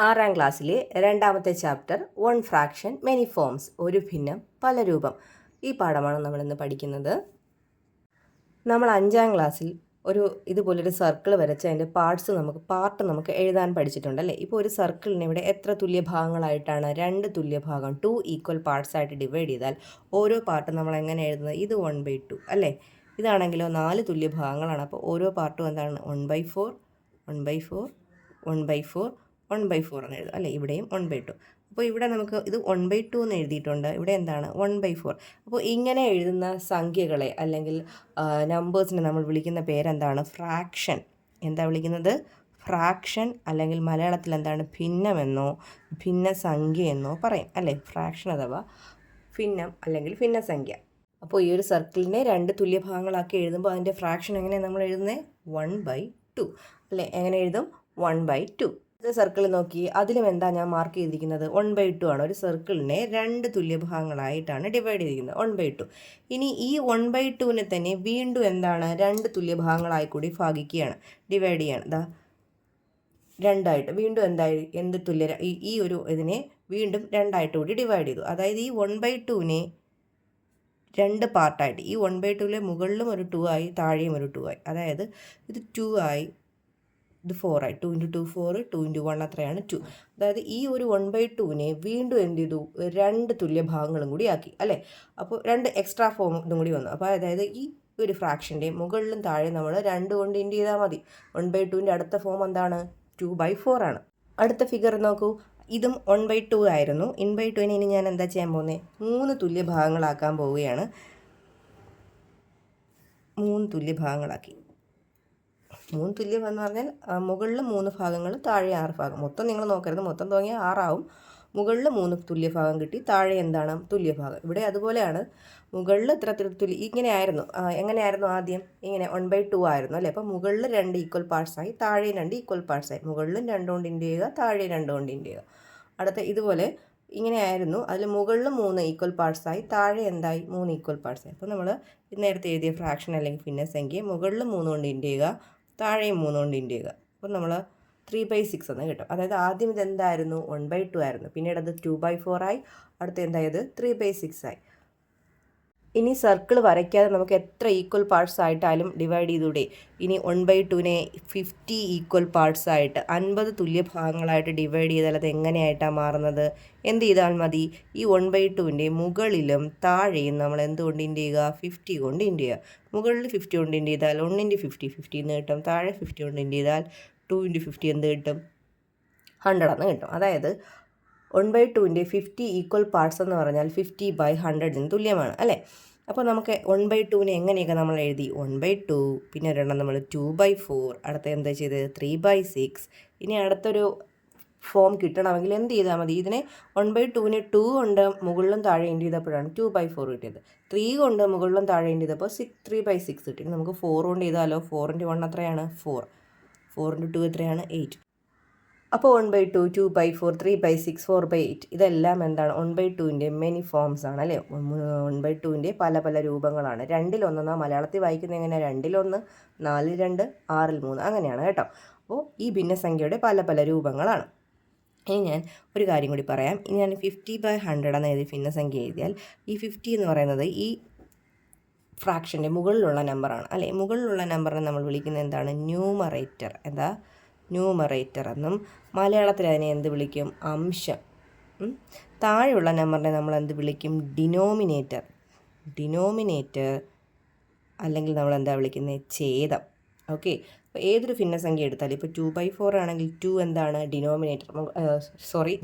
ആറാം ക്ലാസ്സിലെ രണ്ടാമത്തെ chapter one fraction many forms, ഒരു ഭിന്നം പല രൂപം. ഈ പാഠമാണ് നമ്മളിന്ന് പഠിക്കുന്നത്. നമ്മൾ അഞ്ചാം ക്ലാസ്സിൽ ഇതുപോലൊരു സർക്കിൾ വരച്ച് അതിൻ്റെ പാർട്ട് നമുക്ക് എഴുതാൻ പഠിച്ചിട്ടുണ്ടല്ലേ. ഇപ്പോൾ ഒരു സർക്കിളിനെ ഇവിടെ എത്ര തുല്യ ഭാഗങ്ങളായിട്ടാണ്? 2 തുല്യ ഭാഗം, 2 ഈക്വൽ പാർട്സ് ആയിട്ട് ഡിവൈഡ് ചെയ്താൽ ഓരോ പാർട്ടും നമ്മൾ എങ്ങനെ എഴുതുന്നത്? ഇത് 1/2 അല്ലേ. ഇതാണെങ്കിലോ 4 തുല്യ ഭാഗങ്ങളാണ്. അപ്പോൾ ഓരോ പാർട്ടും എന്താണ്? 1/4 1/4 1/4 1/4 എന്ന് എഴുതും അല്ലേ. ഇവിടെയും 1/2. അപ്പോൾ ഇവിടെ നമുക്ക് ഇത് 1/2 എന്ന് എഴുതിയിട്ടുണ്ട്. ഇവിടെ എന്താണ്? 1/4. അപ്പോൾ ഇങ്ങനെ എഴുതുന്ന സംഖ്യകളെ അല്ലെങ്കിൽ നമ്പേഴ്സിനെ നമ്മൾ വിളിക്കുന്ന പേരെന്താണ്? ഫ്രാക്ഷൻ. എന്താ വിളിക്കുന്നത്? ഫ്രാക്ഷൻ, അല്ലെങ്കിൽ മലയാളത്തിൽ എന്താണ്? ഭിന്നമെന്നോ ഭിന്നസംഖ്യ എന്നോ പറയും അല്ലേ. ഫ്രാക്ഷൻ അഥവാ ഭിന്നം അല്ലെങ്കിൽ ഭിന്നസംഖ്യ. അപ്പോൾ ഈ ഒരു സർക്കിളിനെ 2 തുല്യ ഭാഗങ്ങളാക്കി എഴുതുമ്പോൾ അതിൻ്റെ ഫ്രാക്ഷൻ എങ്ങനെയാണ് നമ്മൾ എഴുതുന്നത്? 1/2 അല്ലേ. എങ്ങനെ എഴുതും? 1/2. സർക്കിൾ നോക്കി, അതിലും എന്താ ഞാൻ മാർക്ക് ചെയ്തിരിക്കുന്നത്? 1/2 ആണ്. ഒരു സർക്കിളിനെ 2 തുല്യ ഭാഗങ്ങളായിട്ടാണ് ഡിവൈഡ് ചെയ്തിരിക്കുന്നത്, 1/2. ഇനി ഈ 1/2നെ തന്നെ വീണ്ടും എന്താണ്? 2 തുല്യ ഭാഗങ്ങളായി കൂടി ഭാഗിക്കുകയാണ്, ഡിവൈഡ് ചെയ്യാണ്. രണ്ടായിട്ട് വീണ്ടും എന്തായി? എന്ത് തുല്യ? ഈ ഒരു ഇതിനെ വീണ്ടും 2ആയിട്ട് കൂടി ഡിവൈഡ് ചെയ്തു. അതായത് ഈ 1/2നെ 2 പാർട്ടായിട്ട്, ഈ 1/2ലെ മുകളിലും ഒരു 2 ആയി, താഴെയും ഒരു 2 ആയി. അതായത് ഇത് 2 ആയി, ഇത് 4 ആയി. 2 × 2 4, 2 × 1 അത്രയാണ് 2. അതായത് ഈ ഒരു 1/2നെ വീണ്ടും എന്ത് ചെയ്തു? 2 തുല്യ ഭാഗങ്ങളും കൂടി ആക്കി അല്ലേ. അപ്പോൾ 2 എക്സ്ട്രാ ഫോം ഇതും കൂടി വന്നു. അപ്പോൾ അതായത് ഈ ഒരു ഫ്രാക്ഷൻ്റെ മുകളിലും താഴെ നമ്മൾ 2 കൊണ്ട് ഇൻഡ് ചെയ്താൽ മതി. 1/2ൻ്റെ അടുത്ത ഫോം എന്താണ്? 2/4 ആണ്. അടുത്ത ഫിഗർ നോക്കൂ. ഇതും 1/2 ആയിരുന്നു. 1/2നെ ഇനി ഞാൻ എന്താ ചെയ്യാൻ പോകുന്നത്? 3 തുല്യ ഭാഗങ്ങളാക്കാൻ പോവുകയാണ്. 3 തുല്യ ഭാഗങ്ങളാക്കി. 3 തുല്യം എന്ന് പറഞ്ഞാൽ മുകളിൽ 3 ഭാഗങ്ങൾ, താഴെ 6 ഭാഗം. മൊത്തം നിങ്ങൾ നോക്കരുത്, മൊത്തം തോന്നിയാൽ 6 ആവും. മുകളിൽ 3 തുല്യ ഭാഗം കിട്ടി, താഴെ എന്താണ്? തുല്യ ഭാഗം. ഇവിടെ അതുപോലെയാണ്. മുകളിൽ ഇത്ര തുല്യ, ഇങ്ങനെ ആയിരുന്നു. എങ്ങനെയായിരുന്നു ആദ്യം? ഇങ്ങനെ 1/2 ആയിരുന്നു അല്ലേ. അപ്പോൾ മുകളിൽ 2 ഈക്വൽ പാർട്സായി, താഴെ 2 ഈക്വൽ പാർട്സായി. മുകളിലും 2 കൊണ്ട് ഇൻഡ് ചെയ്യുക, താഴെ 2 കൊണ്ട് ഇൻഡ് ചെയ്യുക. അടുത്ത ഇതുപോലെ ഇങ്ങനെയായിരുന്നു. അതിൽ മുകളിൽ 3 ഈക്വൽ പാർട്സായി, താഴെ എന്തായി? 3 ഈക്വൽ പാർട്സായി. അപ്പോൾ നമ്മൾ നേരത്തെ എഴുതിയ ഫ്രാക്ഷൻ അല്ലെങ്കിൽ ഭിന്നസംഖ്യ മുകളിൽ 3 കൊണ്ട് ഇൻഡ് ചെയ്യുക, താഴെയും 3 കൊണ്ട് ഇൻഡ് ചെയ്യുക. അപ്പോൾ നമ്മൾ 3/6 എന്ന് കിട്ടും. അതായത് ആദ്യം ഇതെന്തായിരുന്നു? 1/2 ആയിരുന്നു. പിന്നീട് അത് 2/4 ആയി. അടുത്ത എന്തായത്? 3/6 ആയി. ഇനി സർക്കിൾ വരയ്ക്കാതെ നമുക്ക് എത്ര ഈക്വൽ പാർട്സ് ആയിട്ടാലും ഡിവൈഡ് ചെയ്തൂടെ? ഇനി 1/2നെ 50 ഈക്വൽ പാർട്സ് ആയിട്ട്, 50 തുല്യ ഭാഗങ്ങളായിട്ട് ഡിവൈഡ് ചെയ്താൽ അത് എങ്ങനെയായിട്ടാണ് മാറുന്നത്? എന്ത് ചെയ്താൽ മതി? ഈ 1/2ൻ്റെ മുകളിലും താഴെയും നമ്മൾ എന്തുകൊണ്ട് ഇൻഡ് ചെയ്യുക? 50 കൊണ്ട് ഇൻഡ് ചെയ്യുക. മുകളിൽ 50 കൊണ്ട് ഇൻഡ് ചെയ്താൽ 1 × 50 50 എന്ന് കിട്ടും. താഴെ 50 കൊണ്ട് ഇൻഡ് ചെയ്താൽ 2 × 50 എന്ത് കിട്ടും? 100 എന്ന് കിട്ടും. അതായത് 1/2ൻ്റെ 50 ഈക്വൽ പാർട്സ് എന്ന് പറഞ്ഞാൽ 50/100 തുല്യമാണ് അല്ലേ. അപ്പോൾ നമുക്ക് 1/2നെ എങ്ങനെയൊക്കെ നമ്മൾ എഴുതി? 1/2, പിന്നെ ഒരെണ്ണം നമ്മൾ 2/4, അടുത്ത എന്താ ചെയ്തത്? 3/6. ഇനി അടുത്തൊരു ഫോം കിട്ടണമെങ്കിൽ എന്ത് ചെയ്താൽ മതി? ഇതിനെ 1/2നെ 2 കൊണ്ട് മുകളിലും താഴെ ഇൻഡ് ചെയ്തപ്പോഴാണ് 2/4 കിട്ടിയത്. 3 കൊണ്ട് മുകളിലും താഴെ ഇൻഡ് ചെയ്തപ്പോൾ 3/6 കിട്ടി. നമുക്ക് 4 കൊണ്ട് ചെയ്താലോ? 4 × 1 എത്രയാണ്? 4. 4 × 2 എത്രയാണ്? 8. അപ്പോൾ 1/2, 2/4, 3/6, 4/8 ഇതെല്ലാം എന്താണ്? 1/2ൻ്റെ മെനി ഫോംസ് ആണ് അല്ലേ. 1/2ൻ്റെ പല പല രൂപങ്ങളാണ്. 2-1 മലയാളത്തിൽ വായിക്കുന്നത് എങ്ങനെയാണ്? 2-1, 4-2, 6-3 അങ്ങനെയാണ് കേട്ടോ. അപ്പോൾ ഈ ഭിന്നസംഖ്യയുടെ പല പല രൂപങ്ങളാണ്. ഇനി ഞാൻ ഒരു കാര്യം കൂടി പറയാം. ഇനി ഞാൻ 50/100 എന്ന് എഴുതി ഭിന്നസംഖ്യ എഴുതിയാൽ ഈ 50 എന്ന് പറയുന്നത് ഈ ഫ്രാക്ഷൻ്റെ മുകളിലുള്ള നമ്പറാണ് അല്ലേ. മുകളിലുള്ള നമ്പറിനെ നമ്മൾ വിളിക്കുന്നത് എന്താണ്? ന്യൂമറേറ്റർ. എന്താ? ന്യൂമറേറ്റർ എന്നും. മലയാളത്തിൽ അതിനെ എന്ത് വിളിക്കും? അംശം. താഴെയുള്ള നമ്പറിനെ നമ്മൾ എന്ത് വിളിക്കും? ഡിനോമിനേറ്റർ. ഡിനോമിനേറ്റർ അല്ലെങ്കിൽ നമ്മൾ എന്താ വിളിക്കുന്നത്? ഛേദം. ഓക്കെ. അപ്പോൾ ഏതൊരു ഭിന്നസംഖ്യ എടുത്താലും, ഇപ്പോൾ 2/4 ആണെങ്കിൽ 2 എന്താണ്? ഡിനോമിനേറ്റർ.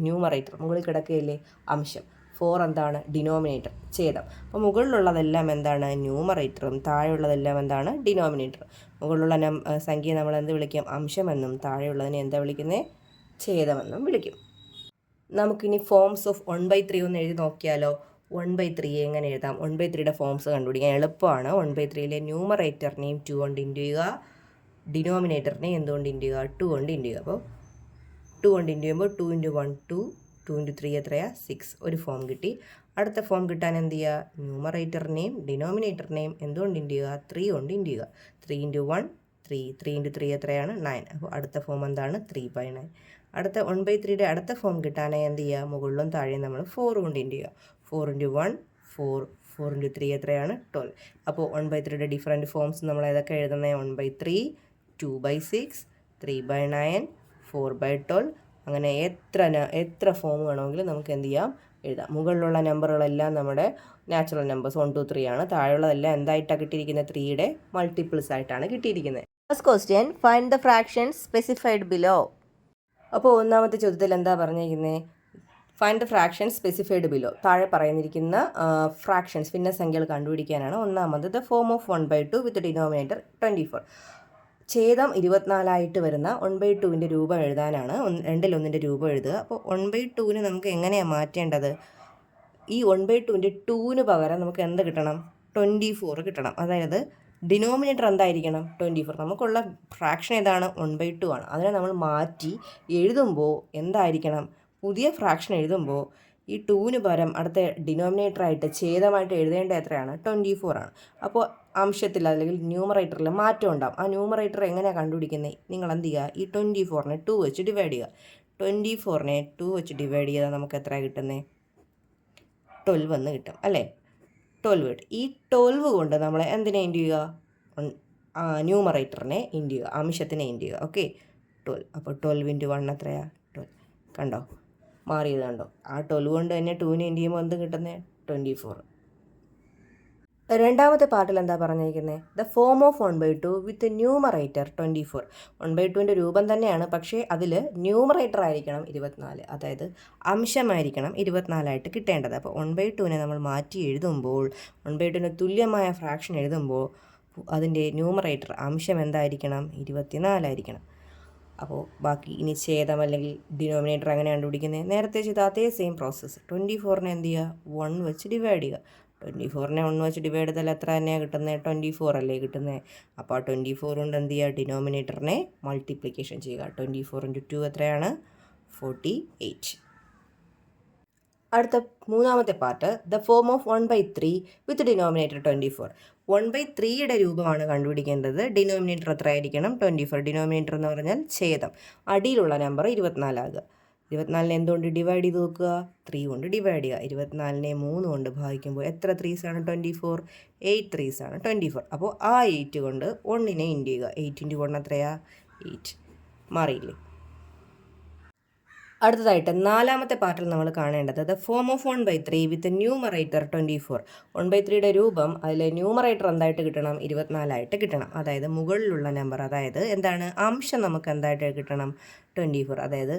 ന്യൂമറേറ്റർ. മുകളിൽ കിടക്കുകയില്ലേ? അംശം. 4 എന്താണ്? ഡിനോമിനേറ്റർ, ഛേദം. അപ്പോൾ മുകളിലുള്ളതെല്ലാം എന്താണ്? ന്യൂമറേറ്ററും താഴെയുള്ളതെല്ലാം എന്താണ്? ഡിനോമിനേറ്ററും. മുകളിലുള്ള സംഖ്യയെ നമ്മൾ എന്ത് വിളിക്കും? അംശമെന്നും താഴെയുള്ളതിനെ എന്താ വിളിക്കുന്നത്? ഛേദമെന്നും വിളിക്കും. നമുക്കിനി ഫോംസ് ഓഫ് 1/3 ഒന്ന് എഴുതി നോക്കിയാലോ? 1/3 എങ്ങനെ എഴുതാം? 1/3യുടെ ഫോംസ് കണ്ടുപിടിക്കാൻ എളുപ്പമാണ്. 1/3ലെ ന്യൂമറേറ്ററിനെയും 2 കൊണ്ട് ഇൻഡ് ചെയ്യുക, ഡിനോമിനേറ്ററിനെ എന്തുകൊണ്ട് ഇൻഡ് ചെയ്യുക? 2 കൊണ്ട് ഇൻഡ് ചെയ്യുക. അപ്പോൾ 2 കൊണ്ട് ഇൻഡ് ചെയ്യുമ്പോൾ 2 × 1 2, 2 × 3 എത്രയാ? 6. ഒരു ഫോം കിട്ടി. അടുത്ത ഫോം കിട്ടാൻ എന്ത് ചെയ്യുക? ന്യൂമറേറ്ററിനെയും ഡിനോമിനേറ്ററിനെയും എന്തുകൊണ്ട് ഇൻഡ് ചെയ്യുക? 3 കൊണ്ട് ഇൻഡ് ചെയ്യുക. 3 × 1 3 ഇൻറ്റു 3 എത്രയാണ് 9. അപ്പോൾ അടുത്ത ഫോം എന്താണ് 3/9. അടുത്ത 1/3യുടെ അടുത്ത ഫോം കിട്ടാനായി എന്ത് ചെയ്യുക, മുകളിലും താഴെയും നമ്മൾ 4 കൊണ്ട് ഇൻറ്റു ചെയ്യുക. 4 ഇൻറ്റു 1 4, 4 ഇൻറ്റു 3 എത്രയാണ് 12. അപ്പോൾ 1/3യുടെ ഡിഫറൻറ്റ് ഫോംസ് നമ്മൾ ഏതൊക്കെ എഴുതുന്നത്, 1/3, 2/6, 3/9, 4/12. അങ്ങനെ എത്ര ഫോം വേണമെങ്കിലും നമുക്ക് എന്ത് ചെയ്യാം, എഴുതാം. മുകളിലുള്ള നമ്പറുകളെല്ലാം നമ്മുടെ നാച്ചുറൽ നമ്പേഴ്സ് 1 2 3 ആണ്. താഴെയുള്ളതെല്ലാം എന്തായിട്ടാണ് കിട്ടിയിരിക്കുന്നത്, 3യുടെ മൾട്ടിപ്പിൾസ് ആയിട്ടാണ് കിട്ടിയിരിക്കുന്നത്. First question, find the fractions specified below. അപ്പോൾ ഒന്നാമത്തെ ചോദ്യത്തിൽ എന്താ പറഞ്ഞിരിക്കുന്നത്, find the fractions specified below. താഴെ പറയുന്നിരിക്കുന്ന ഫ്രാക്ഷൻസ് ഭിന്നസംഖ്യകൾ കണ്ടുപിടിക്കാനാണ്. ഒന്നാമത് the form of 1/2 with denominator 24. ഛേദം 24 വരുന്ന 1/2ൻ്റെ രൂപം എഴുതാനാണ്. 2/1 രൂപം എഴുതുക. അപ്പോൾ 1/2ന് നമുക്ക് എങ്ങനെയാണ് മാറ്റേണ്ടത്, ഈ 1/2ൻ്റെ 2ന് പകരം നമുക്ക് എന്ത് കിട്ടണം, 24 കിട്ടണം. അതായത് ഡിനോമിനേറ്റർ എന്തായിരിക്കണം, 24. നമുക്കുള്ള ഫ്രാക്ഷൻ ഏതാണ്, 1/2 ആണ്. അതിനെ നമ്മൾ മാറ്റി എഴുതുമ്പോൾ എന്തായിരിക്കണം, പുതിയ ഫ്രാക്ഷൻ എഴുതുമ്പോൾ ഈ 2ന് പകരം അടുത്ത ഡിനോമിനേറ്ററായിട്ട് ഛേദമായിട്ട് എഴുതേണ്ട എത്രയാണ്, 24 ആണ്. അപ്പോൾ അംശത്തിൽ അല്ലെങ്കിൽ ന്യൂമറേറ്ററിൽ മാറ്റം ഉണ്ടാകും. ആ ന്യൂമറേറ്റർ എങ്ങനെയാണ് കണ്ടുപിടിക്കുന്നത്, നിങ്ങൾ എന്ത് ചെയ്യുക, ഈ 24നെ 2 വെച്ച് ഡിവൈഡ് ചെയ്യുക. 24നെ 2 വെച്ച് ഡിവൈഡ് ചെയ്താൽ നമുക്ക് എത്ര കിട്ടുന്നത്, 12 എന്ന് കിട്ടും അല്ലേ. 12 കിട്ടും. ഈ 12 കൊണ്ട് നമ്മൾ എന്തിനെ ഇൻറ്റു ചെയ്യുക, ന്യൂമറേറ്ററിനെ ഇൻറ്റു ചെയ്യുക, അംശത്തിനെ ഇൻറ്റു ചെയ്യുക. ഓക്കെ, 12. അപ്പോൾ 12 ഇൻറ്റു 1 എത്രയാണ്, 12. കണ്ടോ, മാറിയത് കണ്ടോ. ആ 12 കൊണ്ട് തന്നെ 2നെ ഇൻറ്റു ചെയ്യുമ്പോൾ എന്ത് കിട്ടുന്നത്, 24. രണ്ടാമത്തെ പാർട്ടിൽ എന്താ പറഞ്ഞിരിക്കുന്നത്, the form of 1/2 with numerator 24. 1/2ൻ്റെ രൂപം തന്നെയാണ്, പക്ഷേ അതിൽ ന്യൂമറേറ്റർ ആയിരിക്കണം 24. അതായത് അംശമായിരിക്കണം 24 കിട്ടേണ്ടത്. അപ്പോൾ 1/2നെ നമ്മൾ മാറ്റി എഴുതുമ്പോൾ, 1/2ന് തുല്യമായ ഫ്രാക്ഷൻ എഴുതുമ്പോൾ അതിൻ്റെ ന്യൂമറേറ്റർ അംശം എന്തായിരിക്കണം, 24 ആയിരിക്കണം. അപ്പോൾ ബാക്കി ഇനി ഛേദം അല്ലെങ്കിൽ ഡിനോമിനേറ്റർ എങ്ങനെ കണ്ടുപിടിക്കുന്നത്, നേരത്തെ ചെയ്ത അതേ സെയിം പ്രോസസ്സ്. 24നെ എന്ത് ചെയ്യുക, 1 വെച്ച് ഡിവൈഡ് ചെയ്യുക. 24നെ 1 വെച്ച് ഡിവൈഡ് ചെയ്താൽ എത്ര തന്നെയാണ് കിട്ടുന്നത്, 24 അല്ലേ കിട്ടുന്നത്. അപ്പോൾ ആ 24 കൊണ്ട് എന്ത് ചെയ്യുക, ഡിനോമിനേറ്ററിനെ മൾട്ടിപ്ലിക്കേഷൻ ചെയ്യുക. 24 ഇൻറ്റു 2 എത്രയാണ്, 48. അടുത്ത മൂന്നാമത്തെ part, the form of 1/3 with denominator 24. 1/3യുടെ രൂപമാണ് കണ്ടുപിടിക്കേണ്ടത്. ഡിനോമിനേറ്റർ എത്ര ആയിരിക്കണം, 24. ഡിനോമിനേറ്റർ എന്ന് പറഞ്ഞാൽ ഛേദം, അടിയിലുള്ള നമ്പർ 24 ആകുക. 24നെ എന്തുകൊണ്ട് ഡിവൈഡ് ചെയ്ത് നോക്കുക, 3 കൊണ്ട് ഡിവൈഡ് ചെയ്യുക. 24നെ 3 കൊണ്ട് ഭാഗിക്കുമ്പോൾ എത്ര 3s ആണ് 24, 8 3s ആണ് 24. അപ്പോൾ ആ 8 കൊണ്ട് 1നെ ഇൻറ്റു ചെയ്യുക. 8 ഇൻറ്റു 1 എത്രയാണ്, 8. മാറിയില്ലേ. അടുത്തതായിട്ട് നാലാമത്തെ പാർട്ടിൽ നമ്മൾ കാണേണ്ടത് the form of 1/3 with numerator 24. 1/3യുടെ രൂപം, അതിലെ ന്യൂമറേറ്റർ എന്തായിട്ട് കിട്ടണം, 24 കിട്ടണം. അതായത് മുകളിലുള്ള നമ്പർ, അതായത് എന്താണ്, അംശം നമുക്ക് എന്തായിട്ട് കിട്ടണം, 24. അതായത്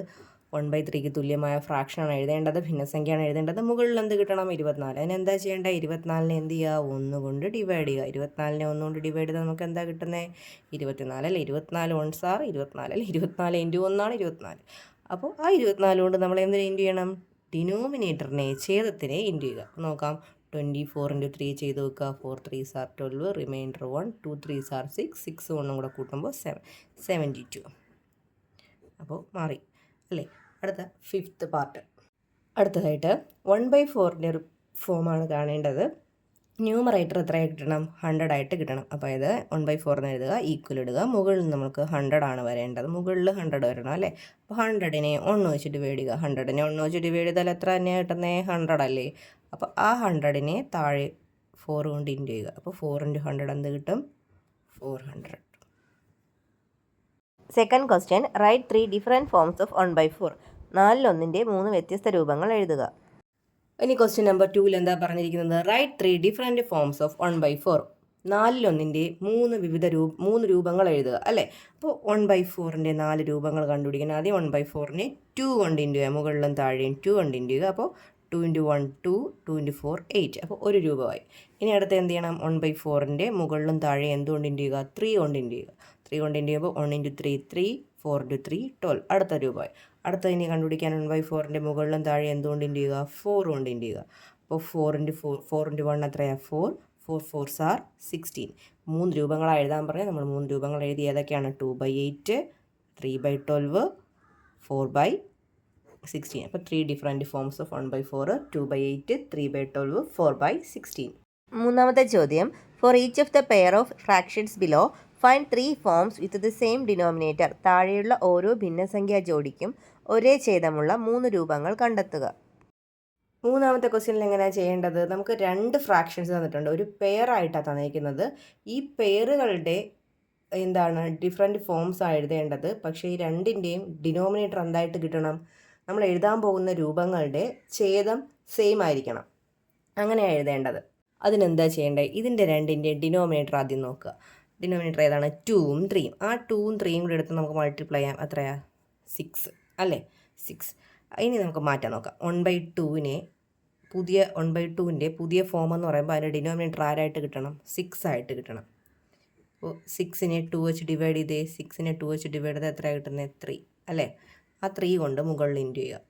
1/3ക്ക് തുല്യമായ ഫ്രാക്ഷനാണ് എഴുതേണ്ടത്, ഭിന്നസംഖ്യയാണ് എഴുതേണ്ടത്. മുകളിൽ എന്ത് കിട്ടണം, 24. അതിനെന്താ ചെയ്യേണ്ടത്, 24നെ എന്ത് ചെയ്യുക, 1 കൊണ്ട് ഡിവൈഡ് ചെയ്യുക. 24നെ 1 കൊണ്ട് ഡിവൈഡ് ചെയ്താൽ നമുക്ക് എന്താ കിട്ടുന്നത്, 24 അല്ലേ. 24 1s are 24 അല്ലേ. 24 ഇൻറ്റു 1 ആണ് 24. അപ്പോൾ ആ 24 കൊണ്ട് നമ്മൾ എന്തിനെ ഇൻറ്റു ചെയ്യണം, ഡിനോമിനേറ്ററിനെ ഛേദത്തിനെ ഇൻറ്റു ചെയ്യുക. നോക്കാം, 24 ഇൻറ്റു 3 ചെയ്ത് വെക്കുക. 4 3s are 12, reminder 1, 2 3s are 6, 6 1 കൂടെ കൂട്ടുമ്പോൾ 72. അപ്പോൾ മാറി അല്ലേ. അടുത്ത 5th പാർട്ട്. അടുത്തതായിട്ട് 1/4ൻ്റെ ഒരു ഫോമാണ് കാണേണ്ടത്. ന്യൂമറേറ്റർ എത്ര കിട്ടണം, 100 ആയിട്ട് കിട്ടണം. അപ്പോൾ ഇത് 1/4 എന്ന് എഴുതുക, ഈക്വൽ ഇടുക. മുകളിൽ നമുക്ക് 100 ആണ് വരേണ്ടത്, മുകളിൽ 100 വരണം അല്ലേ. അപ്പോൾ 100നെ 1 വെച്ച് ഡിവൈഡ് ചെയ്യുക. 100നെ 1 വെച്ച് ഡിവൈഡ് ചെയ്താൽ എത്ര തന്നെയാണ് കിട്ടുന്നത്, 100 അല്ലേ. അപ്പോൾ ആ 100നെ താഴെ 4 കൊണ്ട് ഇൻറ്റു ചെയ്യുക. അപ്പോൾ 4 ഇൻറ്റു 100 എന്ത് കിട്ടും, 400. Second question, right 3 different forms of 1/4. 4/1ൻ്റെ 3 വ്യത്യസ്ത രൂപങ്ങൾ എഴുതുക. ഇനി ക്വസ്റ്റ്യൻ നമ്പർ 2ൽ എന്താ പറഞ്ഞിരിക്കുന്നത്, റൈറ്റ് 3 ഡിഫറെൻറ്റ് ഫോംസ് ഓഫ് 1/4. 4/1ൻ്റെ 3 രൂപങ്ങൾ എഴുതുക അല്ലേ. അപ്പോൾ 1/4ൻ്റെ 4 രൂപങ്ങൾ കണ്ടുപിടിക്കണം. ആദ്യം 1/4നെ 2 കൊണ്ട് ഇൻറ്റു ചെയ്യുക, മുകളിലും താഴെയും 2 കൊണ്ട് ഇൻറ്റു ചെയ്യുക. അപ്പോൾ 2 ഇൻറ്റു 1 2, 2 ഇൻറ്റു 4 8. അപ്പോൾ 1 രൂപമായി. ഇനി അടുത്ത് എന്ത് ചെയ്യണം, 1/4ൻ്റെ മുകളിലും താഴെ എന്തുകൊണ്ട് ഇൻറ്റു ചെയ്യുക, 3 കൊണ്ട് ഇൻറ്റു ചെയ്യുക. 3 കൊണ്ട് ഇൻറ്റു ചെയ്യുമ്പോൾ 1 ഇൻറ്റു 3 3, 4 ഇൻറ്റു 3 12. അടുത്ത രൂപമായി. അടുത്ത ഇനി കണ്ടുപിടിക്കാൻ 1/4ൻ്റെ മുകളിലും താഴെ എന്തുകൊണ്ട് ഇൻറ്റു ചെയ്യുക, 4 കൊണ്ട് ഇൻറ്റു ചെയ്യുക. അപ്പോൾ 4 ഇൻറ്റു 1 എത്രയാണ്, 4, 4 4s are 16. 3 രൂപങ്ങളാണ് എഴുതാൻ പറഞ്ഞാൽ നമ്മൾ 3 രൂപങ്ങൾ എഴുതി. ഏതൊക്കെയാണ്, 2/8, 3/12, 4/16. അപ്പോൾ 3 ഡിഫറെൻറ്റ് ഫോംസ് ഓഫ് 1/4, 2/8, 3/12, 4/16. മൂന്നാമത്തെ ചോദ്യം, for each of the pair of fractions below find 3 forms with the same denominator. താഴെയുള്ള ഓരോ ഭിന്നസംഖ്യാ ജോഡിക്കും ഒരേ ഛേദമുള്ള 3 രൂപങ്ങൾ കണ്ടെത്തുക. മൂന്നാമത്തെ ക്വസ്റ്റ്യനിൽ എങ്ങനെയാണ് ചെയ്യേണ്ടത്? നമുക്ക് 2 ഫ്രാക്ഷൻസ് തന്നിട്ടുണ്ട്. ഒരു പെയറായിട്ടാണ് തന്നിരിക്കുന്നത്. ഈ പെയറുകളുടെ ഡിഫറെൻറ്റ് ഫോംസാണ് എഴുതേണ്ടത്. പക്ഷേ ഈ രണ്ടിൻ്റെയും ഡിനോമിനേറ്റർ എന്തായിട്ട് കിട്ടണം? നമ്മൾ എഴുതാൻ പോകുന്ന രൂപങ്ങളുടെ ഛേദം സെയിം ആയിരിക്കണം. അങ്ങനെയാണ് എഴുതേണ്ടത്. അതിനെന്താ ചെയ്യേണ്ടത്? ഇതിൻ്റെ രണ്ടിൻ്റെയും ഡിനോമിനേറ്റർ ആദ്യം നോക്കുക. ഡിനോമിനേറ്റർ ഏതാണ്? 2ഉം 3ഉം. ആ 2ഉം 3ഉം കൂടെ എടുത്ത് നമുക്ക് മൾട്ടിപ്ലൈ ചെയ്യാം. എത്രയാണ്? 6 അല്ലേ? 6. ഇനി നമുക്ക് മാറ്റാൻ നോക്കാം. 1/2നെ പുതിയ 1/2ൻ്റെ പുതിയ ഫോം എന്ന് പറയുമ്പോൾ അതിൻ്റെ ഡിനോമിനേറ്റർ ആരായിട്ട് കിട്ടണം? 6 ആയിട്ട് കിട്ടണം. അപ്പോൾ 6നെ 2 വെച്ച് ഡിവൈഡ് ചെയ്തേ. 6നെ 2 വെച്ച് ഡിവൈഡ് ചെയ്താൽ എത്രയാണ് കിട്ടുന്നത്? 3 അല്ലേ? ആ 3 കൊണ്ട് മുകളിൽ ഇൻറ്റു ചെയ്യുക.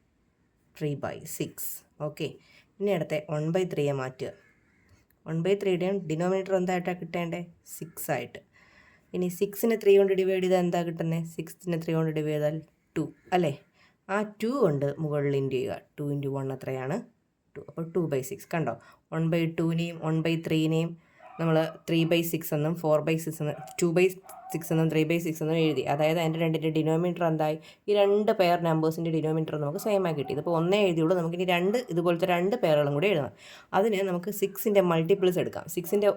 3/6. ഓക്കെ. ഇനി അടുത്ത 1/3യെ മാറ്റുക. 1/3യുടെയും ഡിനോമിനേറ്റർ എന്തായിട്ടാണ് കിട്ടേണ്ടത്? 6 ആയിട്ട്. ഇനി 6നെ 3 കൊണ്ട് ഡിവൈഡ് ചെയ്താൽ എന്താ കിട്ടുന്നത്? 6നെ 3 കൊണ്ട് ഡിവൈഡ് ചെയ്താൽ 2 അല്ലേ? ആ 2 കൊണ്ട് മുകളിൽ ഇൻറ്റു ചെയ്യുക. 2 × 1 എത്രയാണ്? 2. അപ്പോൾ 2/6. കണ്ടോ? 1/2നെയും 1/3നെയും നമ്മൾ 3/6 എന്നും 4/6 എന്നും 2/6 എന്നും 3/6 എന്നും എഴുതി. അതായത് അതിൻ്റെ രണ്ടിൻ്റെ ഡിനോമിനേറ്റർ എന്തായി? ഈ 2 പെയർ നമ്പേഴ്സിൻ്റെ ഡിനോമിനേറ്റർ നമുക്ക് സെയിം ആയി കിട്ടി. ഇതിപ്പോൾ ഒന്നേ എഴുതിയുള്ളൂ. നമുക്കിനി ഇതുപോലത്തെ 2 പെയറുകളും കൂടി എഴുതണം. അതിന് നമുക്ക് 6ൻ്റെ മൾട്ടിപ്പിൾസ് എടുക്കാം. 6ൻ്റെ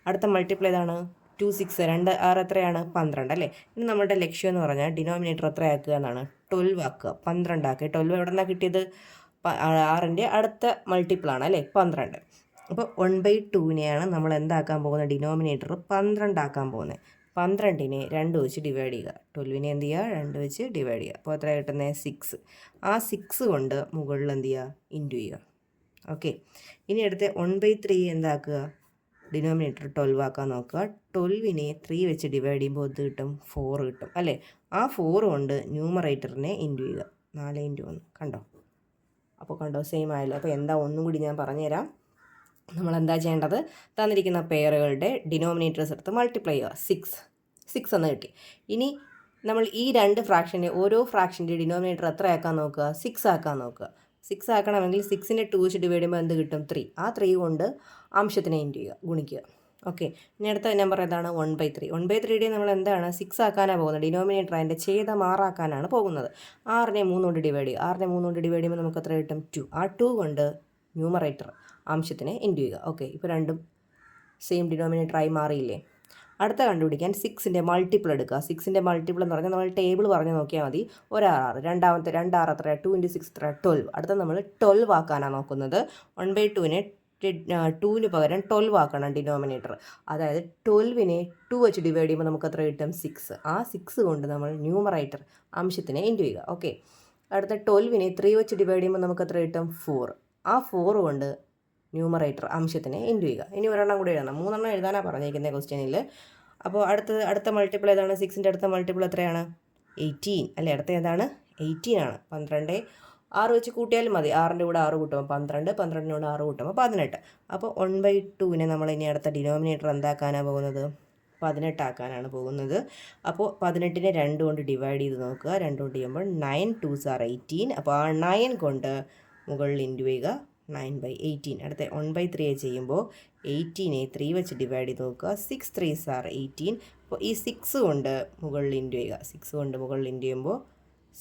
അടുത്ത മൾട്ടിപ്പിൾ ഏതാണ്? 2 6 2 6 എത്രയാണ്? 12 അല്ലേ? ഇനി നമ്മുടെ ലക്ഷ്യം എന്ന് പറഞ്ഞാൽ ഡിനോമിനേറ്റർ എത്ര ആക്കുക എന്നാണ്? 12 ആക്കുക. 12 ആക്കുക. 12 എവിടെ നിന്നാണ് കിട്ടിയത്? 6ൻ്റെ അടുത്ത മൾട്ടിപ്പിളാണ് അല്ലേ? 12. അപ്പോൾ 1/2നെയാണ് നമ്മൾ എന്താക്കാൻ പോകുന്നത്? ഡിനോമിനേറ്റർ 12 ആക്കാൻ പോകുന്നത്. 12നെ 2 വെച്ച് ഡിവൈഡ് ചെയ്യുക. 12നെ എന്ത് ചെയ്യുക? 2 വെച്ച് ഡിവൈഡ് ചെയ്യുക. അപ്പോൾ എത്ര കിട്ടുന്നത്? 6. ആ 6 കൊണ്ട് മുകളിൽ എന്ത് ചെയ്യുക? ഇൻറ്റു ചെയ്യുക. ഓക്കെ. ഇനി അടുത്ത് 1/3 എന്താക്കുക? ഡിനോമിനേറ്റർ 12 ആക്കാൻ നോക്കുക. 12നെ 3 വെച്ച് ഡിവൈഡ് ചെയ്യുമ്പോൾ ഇത് കിട്ടും? 4 കിട്ടും അല്ലേ? ആ 4 കൊണ്ട് ന്യൂമറേറ്ററിനെ ഇൻറ്റു ചെയ്യുക. 4 × 1. കണ്ടോ? അപ്പോൾ കണ്ടോ? സെയിം ആയല്ലോ. അപ്പോൾ എന്താ ഒന്നും കൂടി ഞാൻ പറഞ്ഞുതരാം. നമ്മളെന്താ ചെയ്യേണ്ടത്? തന്നിരിക്കുന്ന പെയറുകളുടെ ഡിനോമിനേറ്റേഴ്സ് എടുത്ത് മൾട്ടിപ്ലൈ ചെയ്യുക. 6 എന്ന് കിട്ടി. ഇനി നമ്മൾ ഈ 2 ഫ്രാക്ഷൻ്റെ ഓരോ ഫ്രാക്ഷൻ്റെ ഡിനോമിനേറ്റർ എത്ര ആക്കാൻ നോക്കുക? 6 ആക്കാൻ നോക്കുക. 6 ആക്കണമെങ്കിൽ 6നെ 2 വെച്ച് ഡിവൈഡ് ചെയ്യുമ്പോൾ എന്ത് കിട്ടും? 3. ആ 3 കൊണ്ട് അംശത്തിനെ ഇൻറ്റു ചെയ്യുക, ഗുണിക്കുക. ഓക്കെ. ഇനി അടുത്ത നമ്പർ ഏതാണ്? 1/3. 1/3യുടെ നമ്മൾ എന്താണ്? 6 ആക്കാനാണ് പോകുന്നത്. ഡിനോമിനേറ്റർ അതിൻ്റെ ഛേദം 6 ആക്കാനാണ് പോകുന്നത്. 6നെ 3 കൊണ്ട് ഡിവൈഡ് ചെയ്യുക. 6നെ 3 കൊണ്ട് ഡിവൈഡ് ചെയ്യുമ്പോൾ നമുക്ക് എത്ര കിട്ടും? 2. ആ 2 കൊണ്ട് ന്യൂമറേറ്റർ അംശത്തിനെ ഇൻറ്റു ചെയ്യുക. ഓക്കെ. ഇപ്പോൾ രണ്ടും സെയിം ഡിനോമിനേറ്ററായി മാറിയില്ലേ? അടുത്ത കണ്ടുപിടിക്കാൻ 6ൻ്റെ മൾട്ടിപ്പിൾ എടുക്കുക. 6ൻ്റെ മൾട്ടിപ്പിൾ എന്ന് പറഞ്ഞാൽ നമ്മൾ ടേബിൾ പറഞ്ഞ് നോക്കിയാൽ മതി. 1 6. രണ്ടാമത്തെ 2 6 എത്രയാണ്? 2 × 6 എത്ര? 12. അടുത്ത നമ്മൾ 12 ആക്കാനാണ് നോക്കുന്നത്. 1/2നെ 2ന് പകരം 12 ആക്കണം ഡിനോമിനേറ്റർ. അതായത് 12നെ 2 വെച്ച് ഡിവൈഡ് ചെയ്യുമ്പോൾ നമുക്ക് എത്ര കിട്ടും? 6. ആ 6 കൊണ്ട് നമ്മൾ ന്യൂമറേറ്റർ അംശത്തിനെ ഇൻറ്റു ചെയ്യുക. ഓക്കെ. അടുത്ത 12നെ 3 വെച്ച് ഡിവൈഡ് ചെയ്യുമ്പോൾ നമുക്ക് എത്ര കിട്ടും? 4. ആ 4 കൊണ്ട് ന്യൂമറേറ്റർ അംശത്തിനെ ഇൻറ്റു ചെയ്യുക. ഇനി ഒരെണ്ണം കൂടി എഴുതണം. 3 എഴുതാനാണ് പറഞ്ഞിരിക്കുന്നത് ക്വസ്റ്റ്യനിൽ. അപ്പോൾ അടുത്ത മൾട്ടിപ്പിൾ ഏതാണ്? 6ൻ്റെ അടുത്ത മൾട്ടിപ്പിൾ എത്രയാണ്? 18 അല്ലേ? അടുത്ത ഏതാണ്? 18 ആണ്. 12 6 വെച്ച് കൂട്ടിയാലും മതി. 6ൻ്റെ കൂടെ 6 കൂട്ടുമ്പോൾ 12, 12ൻ്റെ 6 കൂട്ടുമ്പോൾ 18. അപ്പോൾ 1/2നെ നമ്മൾ ഇനി അടുത്ത ഡിനോമിനേറ്റർ എന്താക്കാനാണ് പോകുന്നത്? 18 ആക്കാനാണ് പോകുന്നത്. അപ്പോൾ 18നെ 2 കൊണ്ട് ഡിവൈഡ് ചെയ്ത് നോക്കുക. 2 കൊണ്ട് ചെയ്യുമ്പോൾ 9 2s are 18. അപ്പോൾ ആ 9 കൊണ്ട് മുകളിൽ ഇൻറ്റു ചെയ്യുക. 9/18. അടുത്ത 1/3 ചെയ്യുമ്പോൾ 18നെ 3 വെച്ച് ഡിവൈഡ് ചെയ്ത് നോക്കുക. 6 3s are 18. അപ്പോൾ ഈ 6 കൊണ്ട് മുകളിൽ ഇൻറ്റു ചെയ്യുക. 6 കൊണ്ട് മുകളിൽ ഇൻറ്റു ചെയ്യുമ്പോൾ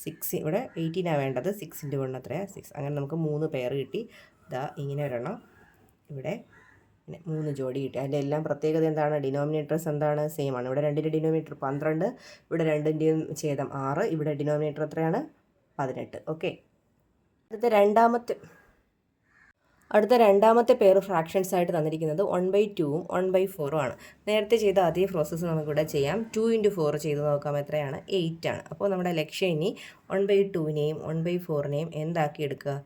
6 ഇവിടെ 18 വേണ്ടത്. 6 × 1 എത്രയാണ്? 6. അങ്ങനെ നമുക്ക് 3 പെയർ കിട്ടി. ഇതാ ഇങ്ങനെ ഒരെണ്ണം, ഇവിടെ 3 ജോഡി കിട്ടി. അതിൻ്റെ എല്ലാം പ്രത്യേകത എന്താണ്? ഡിനോമിനേറ്റേഴ്സ് എന്താണ്? സെയിം ആണ്. ഇവിടെ 2ൻ്റെ ഡിനോമിനേറ്റർ 12, ഇവിടെ 2ൻ്റെയും ഛേദം 6, ഇവിടെ ഡിനോമിനേറ്റർ എത്രയാണ്? 18. ഓക്കെ. അടുത്ത രണ്ടാമത്തെ പെയർ ഫ്രാക്ഷൻസ് ആയിട്ട് തന്നിരിക്കുന്നത് 1/2ഉം 1/4ഉം ആണ്. നേരത്തെ ചെയ്ത അതേ പ്രോസസ്സ് നമുക്കിവിടെ ചെയ്യാം. 2 × 4 ചെയ്ത് നോക്കാം. എത്രയാണ്? 8 ആണ്. അപ്പോൾ നമ്മുടെ ലക്ഷ്യം ഇനി 1/2നെയും 1/4നെയും എന്താക്കി എടുക്കുക?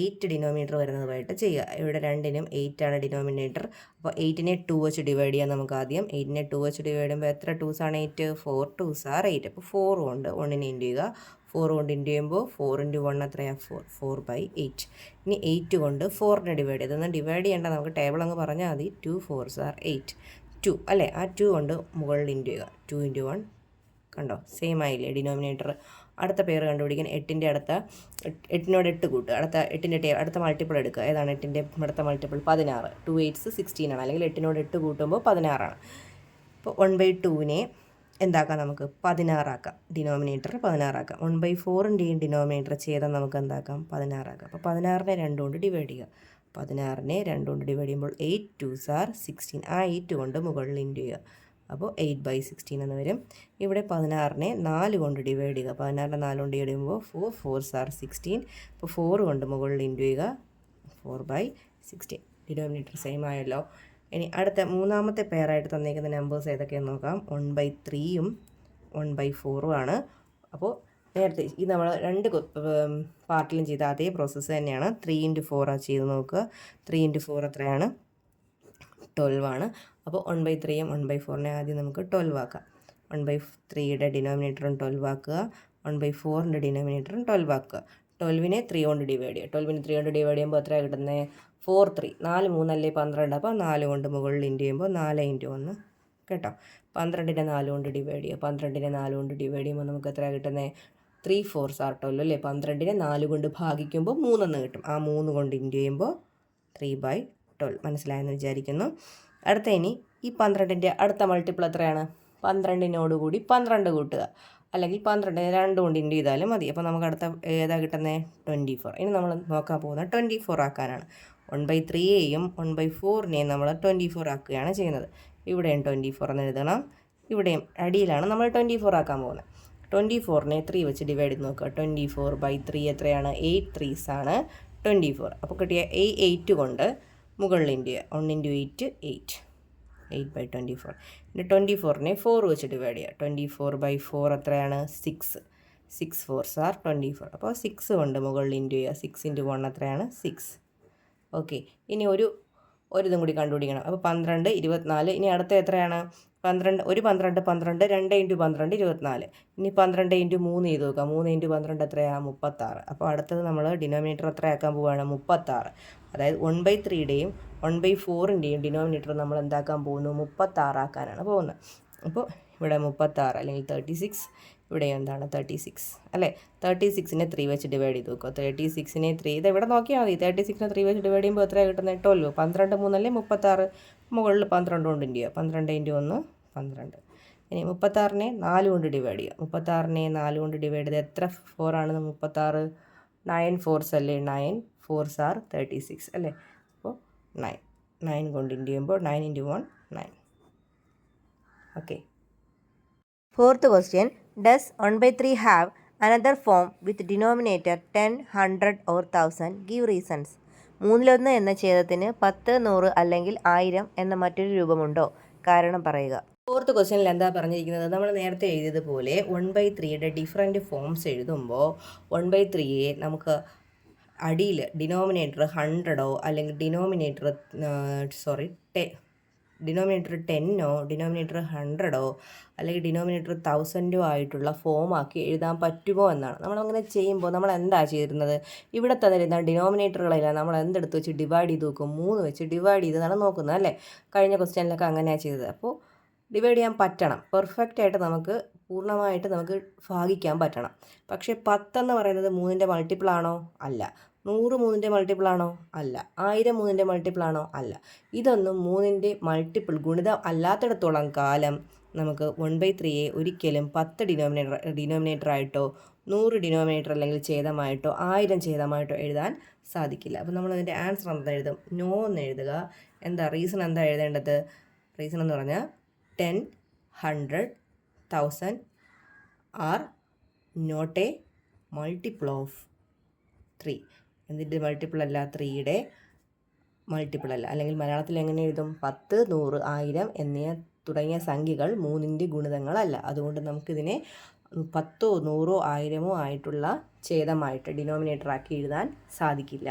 8 ഡിനോമിനേറ്റർ വരുന്നതുമായിട്ട് ചെയ്യുക. ഇവിടെ 2നും 8 ആണ് ഡിനോമിനേറ്റർ. അപ്പോൾ 8നെ 2 വെച്ച് ഡിവൈഡ് ചെയ്യാം നമുക്ക് ആദ്യം. 8നെ 2 വെച്ച് ഡിവൈഡ് ചെയ്യുമ്പോൾ എത്ര 2s ആണ് 8? 4 2s are 8. അപ്പോൾ 4 കൊണ്ട് 1നെ ഇൻറ്റു ചെയ്യുക. 4 കൊണ്ട് ഇൻറ്റു ചെയ്യുമ്പോൾ 4 × 1 എത്രയാണ്? 4/8. ഇനി 8 കൊണ്ട് 4നെ ഡിവൈഡ് ചെയ്ത് ഇതൊന്നും ഡിവൈഡ് ചെയ്യേണ്ട, നമുക്ക് ടേബിൾ അങ്ങ് പറഞ്ഞാൽ മതി. 2 4s are 8. 2 അല്ലേ? ആ 2 കൊണ്ട് മുകളിൽ ഇൻറ്റു ചെയ്യുക. 2 × 1 കണ്ടോ? സെയിം ആയില്ലേ ഡിനോമിനേറ്റർ? അടുത്ത പെയർ കണ്ടുപിടിക്കാൻ 8ൻ്റെ അടുത്ത 8നോട് 8 കൂട്ടുക. അടുത്ത മൾട്ടിപ്പിൾ എടുക്കുക. ഏതാണ് 8ൻ്റെ അടുത്ത മൾട്ടിപ്പിൾ? 16. 2 8s 16 ആണ്. അല്ലെങ്കിൽ 8നോട് 8 കൂട്ടുമ്പോൾ 16 ആണ്. അപ്പോൾ 1/2നെ എന്താക്കാം, നമുക്ക് 16 ആക്കാം. ഡിനോമിനേറ്റർ 16 ആക്കാം. 1/4ൻ്റെയും ഡിനോമിനേറ്റർ ഛേദം നമുക്ക് എന്താക്കാം, 16 ആക്കാം. അപ്പോൾ 16നെ 2 കൊണ്ട് ഡിവൈഡ് ചെയ്യുക. 16നെ 2 കൊണ്ട് ഡിവൈഡ് ചെയ്യുമ്പോൾ 8 2s are 16. ആ 8 കൊണ്ട് മുകളിൽ ഇൻറ്റു ചെയ്യുക. അപ്പോൾ 8/16 എന്ന് വരും. ഇവിടെ 16നെ 4 കൊണ്ട് ഡിവൈഡ് ചെയ്യുക. 16നെ 4 കൊണ്ട് ഡിവൈഡ് ചെയ്യുമ്പോൾ 4 4s are 16. അപ്പോൾ 4 കൊണ്ട് മുകളിൽ ഇൻറ്റു ചെയ്യുക. 4/16. ഡിനോമിനേറ്റർ സെയിം ആയല്ലോ. ഇനി അടുത്ത മൂന്നാമത്തെ പെയറായിട്ട് തന്നിരിക്കുന്ന നമ്പേഴ്സ് ഏതൊക്കെയെന്ന് നോക്കാം. 1/3ഉം 1/4ഉം ആണ്. അപ്പോൾ നേരത്തെ ഇത് നമ്മൾ 2 പാർട്ടിലും ചെയ്ത അതേ പ്രോസസ്സ് തന്നെയാണ്. 3 × 4 ചെയ്ത് നോക്കുക. 3 × 4 എത്രയാണ്, 12 ആണ്. അപ്പോൾ 1/3യും 1/4നെ ആദ്യം നമുക്ക് 12 ആക്കാം. 1/3യുടെ ഡിനോമിനേറ്ററും 12 ആക്കുക. 1/4ൻ്റെ ഡിനോമിനേറ്ററും 12 ആക്കുക. 12നെ 3 കൊണ്ട് ഡിവൈഡ് ചെയ്യുക. 12നെ 3 കൊണ്ട് ഡിവൈഡ് ചെയ്യുമ്പോൾ എത്രയാണ് കിട്ടുന്നത്, 4 3 4 3 അല്ലേ 12. അപ്പോൾ 4 കൊണ്ട് മുകളിൽ ഇൻറ്റു ചെയ്യുമ്പോൾ 4 × 1 കേട്ടോ. 12നെ 4 കൊണ്ട് ഡിവൈഡ് ചെയ്യുക. 12നെ 4 കൊണ്ട് ഡിവൈഡ് ചെയ്യുമ്പോൾ നമുക്ക് എത്രയാണ് കിട്ടുന്നത്, 3 4s are 12 അല്ലേ. 12നെ 4 കൊണ്ട് ഭാഗിക്കുമ്പോൾ 3 എന്ന് കിട്ടും. ആ 3 കൊണ്ട് ഇൻറ്റു ചെയ്യുമ്പോൾ 3/12. മനസ്സിലായെന്ന് വിചാരിക്കുന്നു. അടുത്ത ഇനി ഈ 12ൻ്റെ അടുത്ത മൾട്ടിപ്പിൾ എത്രയാണ്, 12നോട് കൂടി 12 കൂട്ടുക, അല്ലെങ്കിൽ 12നെ 2 കൊണ്ട് ഇൻറ്റു ചെയ്താലും മതി. അപ്പോൾ നമുക്ക് അടുത്ത ഏതാ കിട്ടുന്നത്, 24. ഇനി നമ്മൾ നോക്കാൻ പോകുന്നത് 24 ആക്കാനാണ്. 1/3യെയും 1/4നെയും നമ്മൾ 24 ആക്കുകയാണ് ചെയ്യുന്നത്. ഇവിടെയും 24 എന്ന് എഴുതണം. ഇവിടെയും അടിയിലാണ് നമ്മൾ 24 ആക്കാൻ പോകുന്നത്. 24നെ 3 വെച്ച് ഡിവൈഡ് ചെയ്ത് നോക്കുക. 24/3 എത്രയാണ്, 8 3s ആണ് 24. അപ്പോൾ കിട്ടിയ 8 കൊണ്ട് മുകളിൽ ഇൻറ്റു ചെയ്യുക. 1 × 8 8 8/24. പിന്നെ 24നെ 4 വെച്ച് ഡിവൈഡ് ചെയ്യുക. 24/4 എത്രയാണ്, 6 6 4s are 24. അപ്പോൾ 6 കൊണ്ട് മുകളിൽ ഇൻറ്റു ചെയ്യുക. 6 × 1 എത്രയാണ്, 6. ഓക്കെ, ഇനി ഒരു ഇതും കൂടി കണ്ടുപിടിക്കണം. അപ്പോൾ 12 24. ഇനി അടുത്ത എത്രയാണ്, 12 12 12 2 × 12 24. ഇനി 12 × 3 ചെയ്ത് നോക്കാം. 3 × 12 എത്രയാണ്, 36. അപ്പോൾ അടുത്തത് നമ്മൾ ഡിനോമിനേറ്റർ എത്രയാക്കാൻ പോവുകയാണ്, 36. അതായത് 1/3യുടെയും 1/4ൻ്റെയും ഡിനോമിനേറ്റർ നമ്മൾ എന്താക്കാൻ പോകുന്നു, 36 ആക്കാനാണ് പോകുന്നത്. അപ്പോൾ ഇവിടെ 36 അല്ലെങ്കിൽ 36, ഇവിടെ എന്താണ് 36 അല്ലേ. 36നെ 3 വെച്ച് ഡിവൈഡ് ചെയ്ത് നോക്കുക. 36നെ 3 ഇത് ഇവിടെ നോക്കിയാൽ മതി. 36നെ 3 വെച്ച് ഡിവൈഡ് ചെയ്യുമ്പോൾ എത്രയാണ് കിട്ടുന്നത്, 12. 12 3 അല്ലേ 36. മുകളിൽ 12 കൊണ്ട് ഇൻറ്റു ചെയ്യുക. 12 × 1 12. ഇനി 36നെ 4 കൊണ്ട് ഡിവൈഡ് ചെയ്യുക. 36നെ 4 കൊണ്ട് ഡിവൈഡ് ചെയ്ത് എത്ര 4 ആണ്, 36 9 4s അല്ലേ. 9 4s are 36 അല്ലേ. അപ്പോൾ 9 കൊണ്ട് ഇൻറ്റു ചെയ്യുമ്പോൾ 9 × 1 9. Okay. Fourth question, does 1/3 have another form with denominator 10, 100 or 1000? Give reasons. 3/1 എന്ന ഛേദത്തിന് 10 100 അല്ലെങ്കിൽ 1000 എന്ന മറ്റൊരു രൂപമുണ്ടോ? കാരണം പറയുക. ഫോർത്ത് ക്വസ്റ്റ്യനിൽ എന്താ പറഞ്ഞിരിക്കുന്നത്, നമ്മൾ നേരത്തെ എഴുതിയതുപോലെ 1/3യുടെ ഡിഫറെൻറ്റ് ഫോംസ് എഴുതുമ്പോൾ 1/3യെ നമുക്ക് അടിയിൽ ഡിനോമിനേറ്റർ 100ഓ അല്ലെങ്കിൽ ഡിനോമിനേറ്റർ 10ഓ ഡിനോമിനേറ്റർ 100ഓ അല്ലെങ്കിൽ ഡിനോമിനേറ്റർ 1000ഓ ആയിട്ടുള്ള ഫോമാക്കി എഴുതാൻ പറ്റുമോ എന്നാണ്. നമ്മളങ്ങനെ ചെയ്യുമ്പോൾ നമ്മൾ എന്താ ചെയ്തിരുന്നത്, ഇവിടെ തന്നിരുന്ന ഡിനോമിനേറ്ററുകളെല്ലാം നമ്മൾ എന്തെടുത്ത് വെച്ച് ഡിവൈഡ് ചെയ്ത് നോക്കും, 3 വെച്ച് ഡിവൈഡ് ചെയ്താണ് നോക്കുന്നത് അല്ലേ. കഴിഞ്ഞ ക്വസ്റ്റ്യനിലൊക്കെ അങ്ങനെയാണ് ചെയ്തത്. അപ്പോൾ ഡിവൈഡ് ചെയ്യാൻ പറ്റണം, പെർഫെക്റ്റ് ആയിട്ട് നമുക്ക് പൂർണ്ണമായിട്ട് നമുക്ക് ഭാഗിക്കാൻ പറ്റണം. പക്ഷേ 10 എന്ന് പറയുന്നത് 3ൻ്റെ മൾട്ടിപ്പിളാണോ? അല്ല. 100 3ൻ്റെ മൾട്ടിപ്പിളാണോ? അല്ല. 1000 3ൻ്റെ മൾട്ടിപ്പിളാണോ? അല്ല. ഇതൊന്നും 3ൻ്റെ മൾട്ടിപ്പിൾ ഗുണിതം അല്ലാത്തിടത്തോളം കാലം നമുക്ക് 1/3യെ ഒരിക്കലും 10 ഡിനോമിനേറ്ററായിട്ടോ 100 ഡിനോമിനേറ്റർ അല്ലെങ്കിൽ ഛേദമായിട്ടോ 1000 ഛേദമായിട്ടോ എഴുതാൻ സാധിക്കില്ല. അപ്പോൾ നമ്മളതിൻ്റെ ആൻസർ എന്താ എഴുതും, നോ എന്ന് എഴുതുക. എന്താ റീസൺ, എന്താ എഴുതേണ്ടത്? റീസൺ എന്ന് പറഞ്ഞാൽ 10, 100, 1000 are not a multiple of 3. എന്തിൻ്റെ മൾട്ടിപ്പിൾ അല്ല? 3യുടെ മൾട്ടിപ്പിൾ അല്ല. അല്ലെങ്കിൽ മലയാളത്തിൽ എങ്ങനെ എഴുതും, 10 100 1000 എന്നിവ തുടങ്ങിയ സംഖ്യകൾ 3ൻ്റെ ഗുണിതങ്ങളല്ല. അതുകൊണ്ട് നമുക്കിതിനെ 10 100 1000 ആയിട്ടുള്ള ഛേദമായിട്ട് ഡിനോമിനേറ്ററാക്കി എഴുതാൻ സാധിക്കില്ല.